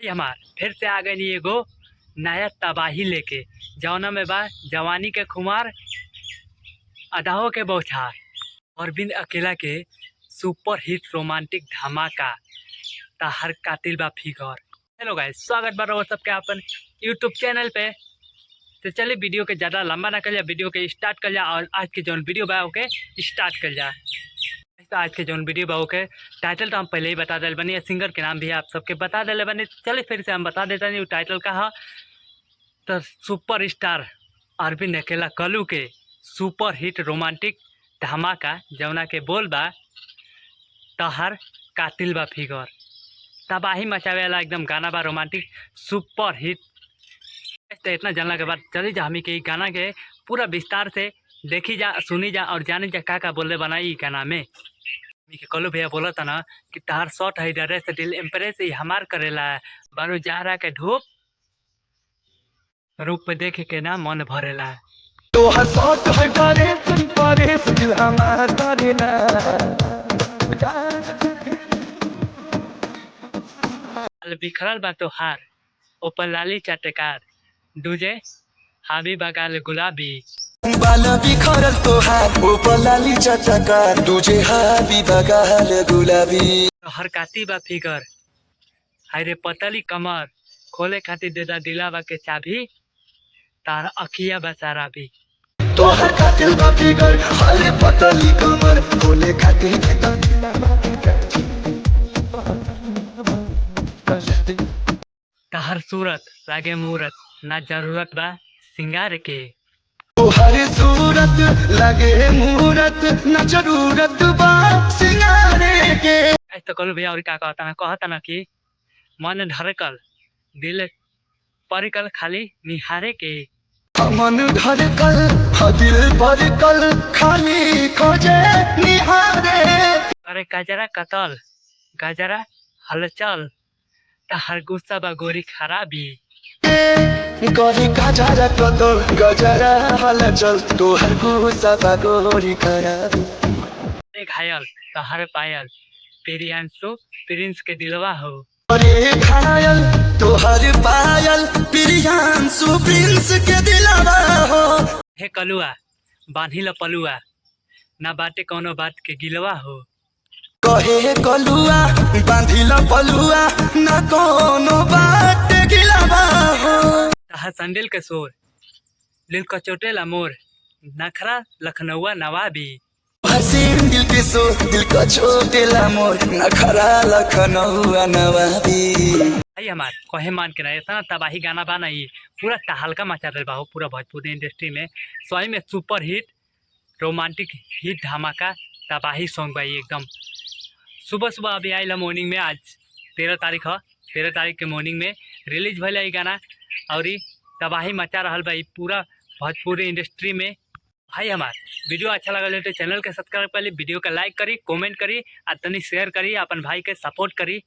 ये हमार फिर से आ गई एगो नया तबाही लेके जौना में बा जवानी के खुमार अदाओं के बौछार अरविंद अकेला के सुपर हिट रोमांटिक धमाका ताहर कातिल बा फिगर। हेलो गाइस, स्वागत बा रउआ सबके अपन यूट्यूब चैनल पे। तो चलिए वीडियो के ज़्यादा लंबा ना कर जा, वीडियो के स्टार्ट कर जा और आज के जौन वीडियो बा ओके स्टार्ट कर जा। तो आज के जौन वीडियो बा ओके टाइटल तो हम पहले ही बता दिल बनी, सिंगर के नाम भी आप सबके बता दिले बनी। चलिए फिर से हम बता देते नहीं टाइटल का है। तो सुपर स्टार अरविंद अकेला कलू के सुपर हिट रोमांटिक धमाका जौना के बोल बा तहर कातिल बा फिगर। तबाही मचावे वाला एकदम गाना बा, रोमांटिक सुपर हिट। तो इतना जानला के बाद चली जा हमी के ई गाना के पूरा विस्तार से देखी जा, सुनी जा और जानी जा का बोले बना ई गाना में। हमी के कलू भैया बोला था ना कि तहार शॉट है डरे से दिल इम्प्रेस ही हमार करेला बारू जा रहा के धूप रूप पे देखे के ना मन भरेला। तो हसौत है परेश दिल हमार करेला। बिखरल बा तोहार ऊपर लाली चटकार दूजे हाबी बगाल गुलाबी। बाल बिखरल तोहार ऊपर लाली चटकार तुझे हाबी बगाल गुलाबी। हर काती बा फिगर हाय रे पतली कमर खोले खातिर देदा दिलावा के चाबी तार अखिया बसारा भी। तो हर कातिल बा फिगर हाले पतली कमर खोले खातिर देदा दिलावा के चाबी। तहर सूरत लागे मूरत ना जरूरत बा सिंगार के। तोहरे सूरत लगे मूरत न जरूरत बा सिंगारे के। ऐसे तो कल भैया और का कहता ना कि मन धड़कल दिल परिकल खाली निहारे के। मन धड़कल दिल परिकल खाली खोजे निहारे। अरे गजरा कतल गजरा हलचल तहर गुस्सा बा गोरी खराबी। गोरी गजरा कतल गजरा हलचल तोहर गुस्सा बा गोरी खराबी। घायल तहर पायल प्रियांशु प्रिंस के दिलवा हो। अरे घायल तोहर पायल प्रियांशु प्रिंस के दिलवा हो। हे कलुआ बांधी ल पलुआ ना बाटे कौनो बात के गिलवा हो। कहे कलुआ बांधी ल पलुआ ना कोनो बात के गिलवा हो। तहर संडिल के शोर दिल कचोटेला मोर नखरा लखनऊआ नवाबी। हसीन दिल के सो दिल का छोटेला मोर नखरा लखनऊआ नवाबी। भाई हमार कहे मान के रहे इतना तबाही गाना बा नहीं, पूरा तहलका मचा दिल बा हो पूरा भोजपुरी इंडस्ट्री में। सही में सुपर हिट रोमांटिक हिट धमाका तबाही सॉन्ग बा एकदम। सुबह सुबह अभी आयल मॉर्निंग में, आज 13 तारीख है, 13 तारीख के मॉर्निंग में रिलीज भले ये गाना और तबाही मचा रहा बा पूरा भोजपुरी इंडस्ट्री में। भाई हमार वीडियो अच्छा लगा तो चैनल के सब्सक्राइब कर ली, वीडियो का लाइक करी, कमेंट करी और तनी शेयर करी, अपन भाई के सपोर्ट करी।